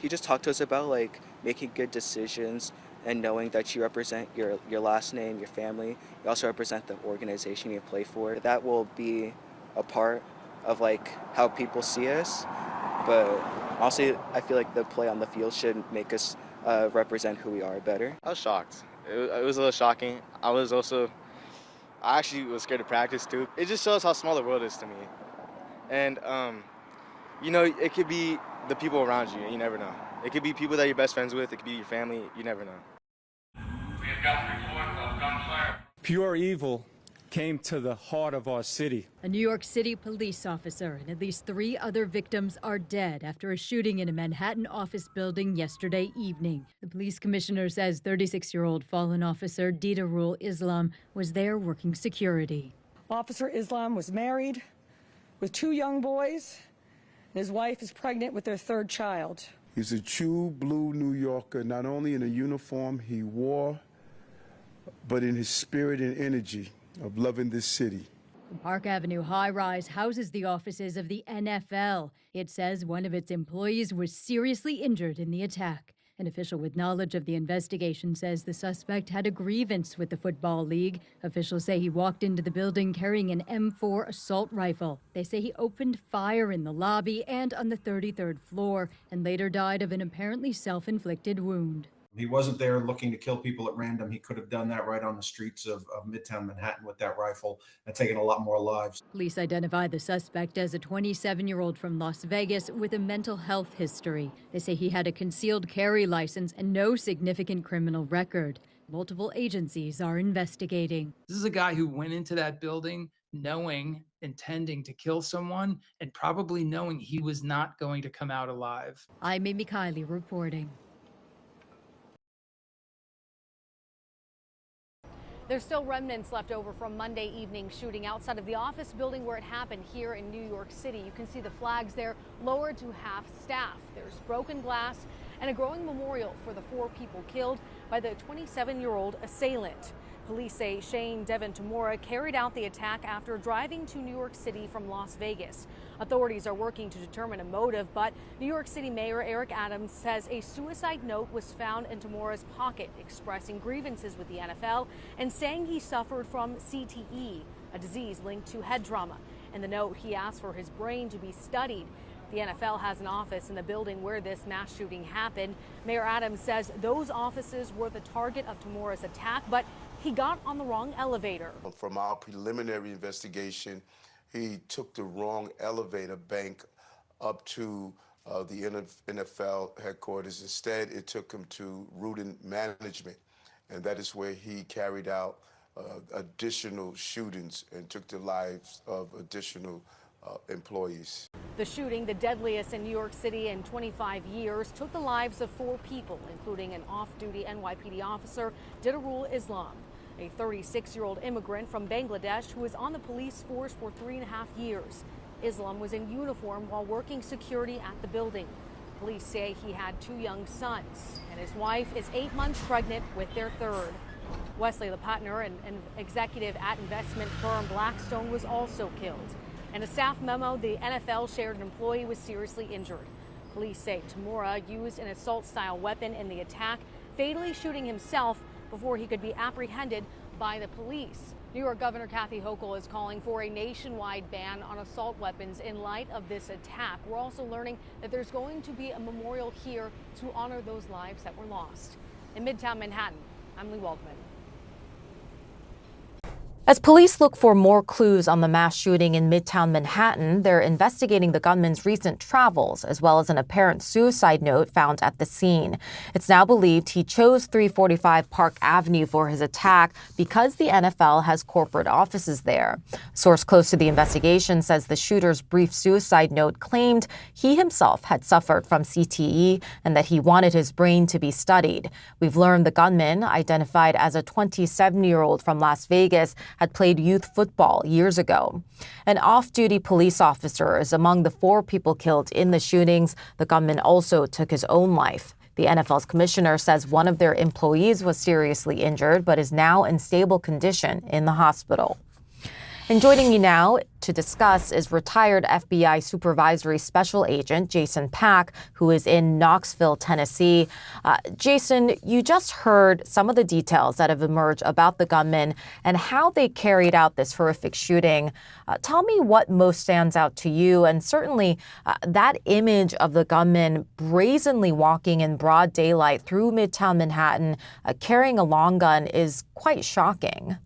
he just talked to us about like making good decisions and knowing that you represent your last name, your family. You also represent the organization you play for. That will be a part of like how people see us. But honestly, I feel like the play on the field should make us represent who we are better. I was shocked. It was a little shocking. I actually was scared to practice too. It just shows how small the world is to me. And, it could be the people around you, you never know. It could be people that you're best friends with, it could be your family, you never know. We have got report of gunfire. Pure evil came to the heart of our city. A New York City police officer and at least 3 other victims are dead after a shooting in a Manhattan office building yesterday evening. The police commissioner says 36-year-old fallen officer Didarul Islam was there working security. Officer Islam was married with 2 young boys, and his wife is pregnant with their 3rd child. He's a true blue New Yorker, not only in the uniform he wore, but in his spirit and energy of loving this city. The Park Avenue high-rise houses the offices of the NFL. It says one of its employees was seriously injured in the attack. An official with knowledge of the investigation says the suspect had a grievance with the Football League. Officials say he walked into the building carrying an M4 assault rifle. They say he opened fire in the lobby and on the 33rd floor and later died of an apparently self-inflicted wound. He wasn't there looking to kill people at random. He could have done that right on the streets of Midtown Manhattan with that rifle and taken a lot more lives. Police identified the suspect as a 27-year-old from Las Vegas with a mental health history. They say he had a concealed carry license and no significant criminal record. Multiple agencies are investigating. This is a guy who went into that building intending to kill someone, and probably knowing he was not going to come out alive. I'm Amy Kiley reporting. There's still remnants left over from Monday evening shooting outside of the office building where it happened here in New York City. You can see the flags there lowered to half staff. There's broken glass and a growing memorial for the 4 people killed by the 27-year-old assailant. Police say Devon Tamura carried out the attack after driving to New York City from Las Vegas. Authorities are working to determine a motive, but New York City Mayor Eric Adams says a suicide note was found in Tamura's pocket, expressing grievances with the NFL and saying he suffered from CTE, a disease linked to head trauma. In the note, he asked for his brain to be studied. The NFL has an office in the building where this mass shooting happened. Mayor Adams says those offices were the target of Tamura's attack, but he got on the wrong elevator. From our preliminary investigation, he took the wrong elevator bank up to the NFL headquarters. Instead, it took him to Rudin Management, and that is where he carried out additional shootings and took the lives of additional employees. The shooting, the deadliest in New York City in 25 years, took the lives of 4 people, including an off-duty NYPD officer, Didarul Islam, a 36-year-old immigrant from Bangladesh who was on the police force for 3.5 years. Islam was in uniform while working security at the building. Police say he had 2 young sons, and his wife is 8 months pregnant with their 3rd. Wesley, the partner and executive at investment firm Blackstone, was also killed. In a staff memo, the NFL shared an employee was seriously injured. Police say Tamura used an assault-style weapon in the attack, fatally shooting himself before he could be apprehended by the police. New York Governor Kathy Hochul is calling for a nationwide ban on assault weapons in light of this attack. We're also learning that there's going to be a memorial here to honor those lives that were lost. In Midtown Manhattan, I'm Lee Waldman. As police look for more clues on the mass shooting in Midtown Manhattan, they're investigating the gunman's recent travels, as well as an apparent suicide note found at the scene. It's now believed he chose 345 Park Avenue for his attack because the NFL has corporate offices there. A source close to the investigation says the shooter's brief suicide note claimed he himself had suffered from CTE and that he wanted his brain to be studied. We've learned the gunman, identified as a 27-year-old from Las Vegas, had played youth football years ago. An off-duty police officer is among the 4 people killed in the shootings. The gunman also took his own life. The NFL's commissioner says one of their employees was seriously injured but is now in stable condition in the hospital. And joining me now to discuss is retired FBI Supervisory Special Agent Jason Pack, who is in Knoxville, Tennessee. Jason, you just heard some of the details that have emerged about the gunman and how they carried out this horrific shooting. Tell me what most stands out to you, and certainly that image of the gunman brazenly walking in broad daylight through Midtown Manhattan, carrying a long gun, is quite shocking.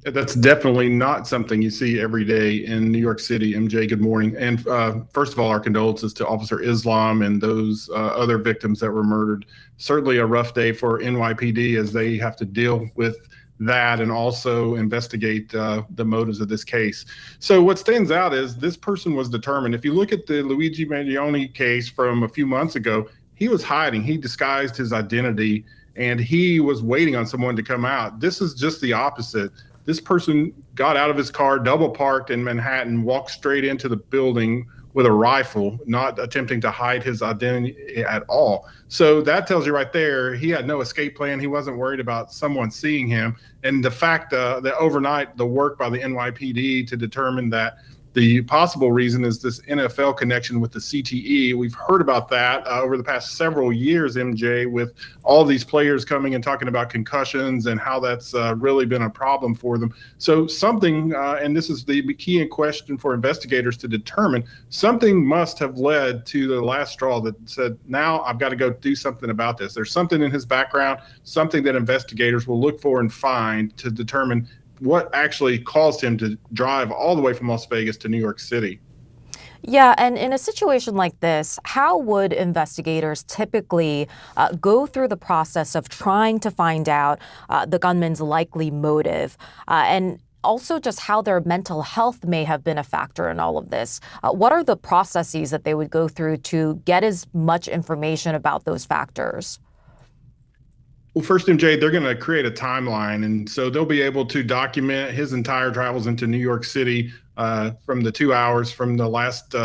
That's definitely not something you see every day in New York City. MJ, good morning. And first of all, our condolences to Officer Islam and those other victims that were murdered. Certainly a rough day for NYPD as they have to deal with that and also investigate the motives of this case. So what stands out is this person was determined. If you look at the Luigi Mangione case from a few months ago, he was hiding. He disguised his identity and he was waiting on someone to come out. This is just the opposite. This person got out of his car, double parked in Manhattan, walked straight into the building with a rifle, not attempting to hide his identity at all. So that tells you right there, he had no escape plan. He wasn't worried about someone seeing him. And the fact that overnight, the work by the NYPD to determine that the possible reason is this NFL connection with the CTE. We've heard about that over the past several years, MJ, with all these players coming and talking about concussions and how that's really been a problem for them. So something, and this is the key in question for investigators to determine, something must have led to the last straw that said, now I've got to go do something about this. There's something in his background, something that investigators will look for and find to determine what actually caused him to drive all the way from Las Vegas to New York City. Yeah, and in a situation like this, how would investigators typically go through the process of trying to find out the gunman's likely motive? And also just how their mental health may have been a factor in all of this. What are the processes that they would go through to get as much information about those factors? Well, first, MJ, they're going to create a timeline. And so they'll be able to document his entire travels into New York City from the 2 hours from the last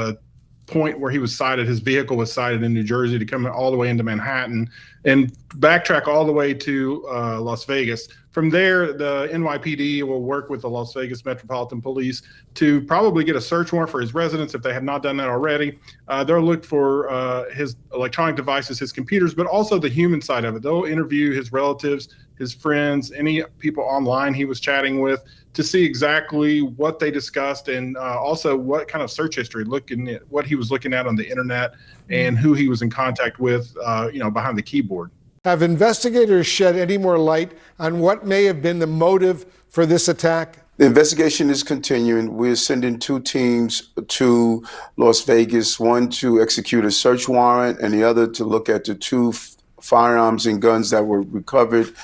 point where he was sighted. His vehicle was sighted in New Jersey to come all the way into Manhattan and backtrack all the way to Las Vegas. From there, the NYPD will work with the Las Vegas Metropolitan Police to probably get a search warrant for his residence if they have not done that already. They'll look for his electronic devices, his computers, but also the human side of it. They'll interview his relatives, his friends, any people online he was chatting with to see exactly what they discussed and also what kind of search history, looking at what he was looking at on the internet and who he was in contact with, behind the keyboard. Have investigators shed any more light on what may have been the motive for this attack? The investigation is continuing. We're sending 2 teams to Las Vegas, one to execute a search warrant and the other to look at the 2 firearms and guns that were recovered.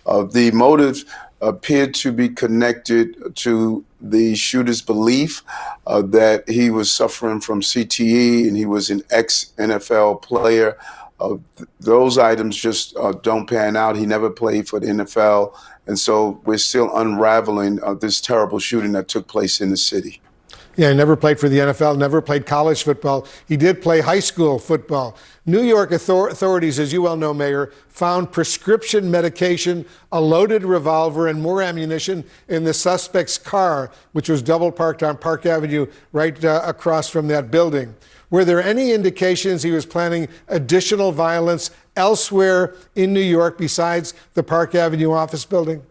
The motives appeared to be connected to the shooter's belief that he was suffering from CTE and he was an ex-NFL player. Those items just don't pan out. He never played for the NFL. And so we're still unraveling this terrible shooting that took place in the city. Yeah, he never played for the NFL, never played college football. He did play high school football. New York authorities, as you well know, Mayor, found prescription medication, a loaded revolver, and more ammunition in the suspect's car, which was double parked on Park Avenue right across from that building. Were there any indications he was planning additional violence elsewhere in New York besides the Park Avenue office building?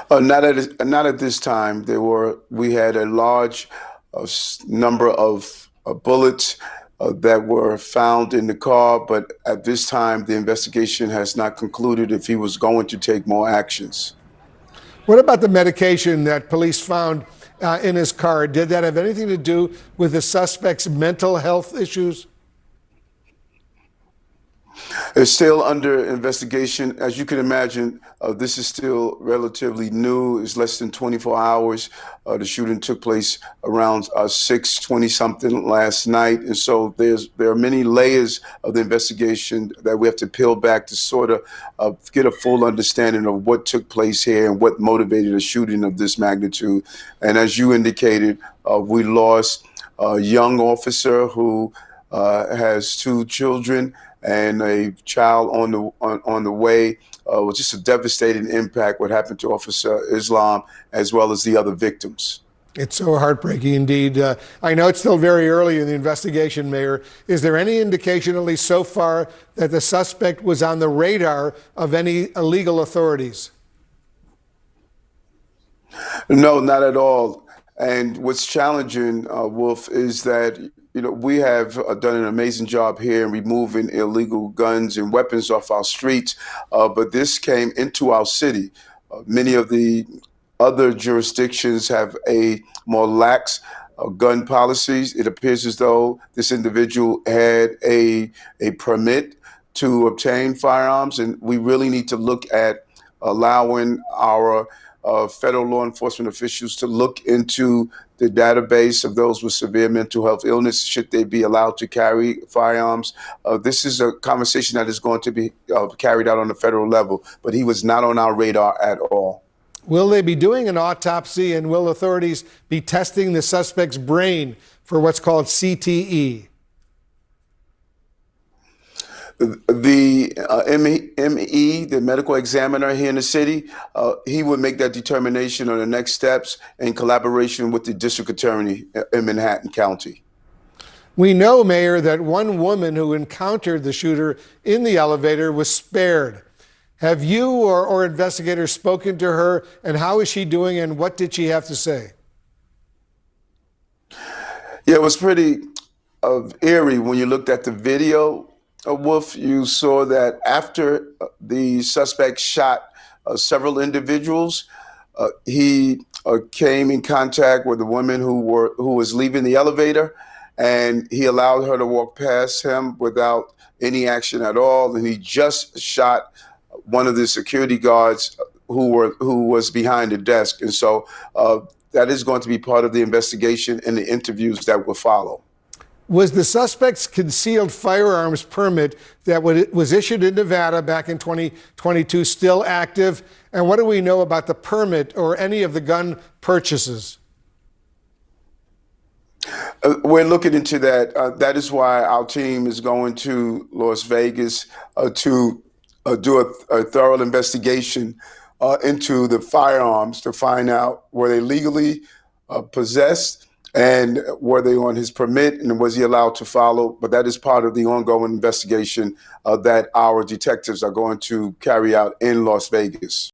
Not at this time. We had a large number of bullets that were found in the car, but at this time, the investigation has not concluded if he was going to take more actions. What about the medication that police found in his car? Did that have anything to do with the suspect's mental health issues? It's still under investigation. As you can imagine, this is still relatively new. It's less than 24 hours. The shooting took place around 6:20 something last night. And so there are many layers of the investigation that we have to peel back to sort of get a full understanding of what took place here and what motivated a shooting of this magnitude. And as you indicated, we lost a young officer who has 2 children and a child on the way. Was just a devastating impact what happened to Officer Islam as well as the other victims. It's so heartbreaking indeed. I know it's still very early in the investigation, Mayor. Is there any indication, at least so far, that the suspect was on the radar of any illegal authorities? No, not at all. And what's challenging, Wolf, is that we have done an amazing job here in removing illegal guns and weapons off our streets, but this came into our city. Many of the other jurisdictions have a more lax gun policies. It appears as though this individual had a permit to obtain firearms, and we really need to look at allowing our federal law enforcement officials to look into the database of those with severe mental health illness, should they be allowed to carry firearms. This is a conversation that is going to be carried out on the federal level, but he was not on our radar at all. Will they be doing an autopsy, and will authorities be testing the suspect's brain for what's called CTE? The ME, the medical examiner here in the city, he would make that determination on the next steps in collaboration with the district attorney in Manhattan County. We know, Mayor, that one woman who encountered the shooter in the elevator was spared. Have you or investigators spoken to her, and how is she doing, and what did she have to say? Yeah, it was pretty eerie when you looked at the video. Wolf, you saw that after the suspect shot several individuals, he came in contact with a woman who was leaving the elevator, and he allowed her to walk past him without any action at all, and he just shot one of the security guards who was behind the desk. And so that is going to be part of the investigation and the interviews that will follow. Was the suspect's concealed firearms permit that was issued in Nevada back in 2022 still active? And what do we know about the permit or any of the gun purchases? We're looking into that. That is why our team is going to Las Vegas to do a thorough investigation into the firearms to find out, were they legally possessed, and were they on his permit, and was he allowed to follow? But that is part of the ongoing investigation that our detectives are going to carry out in Las Vegas.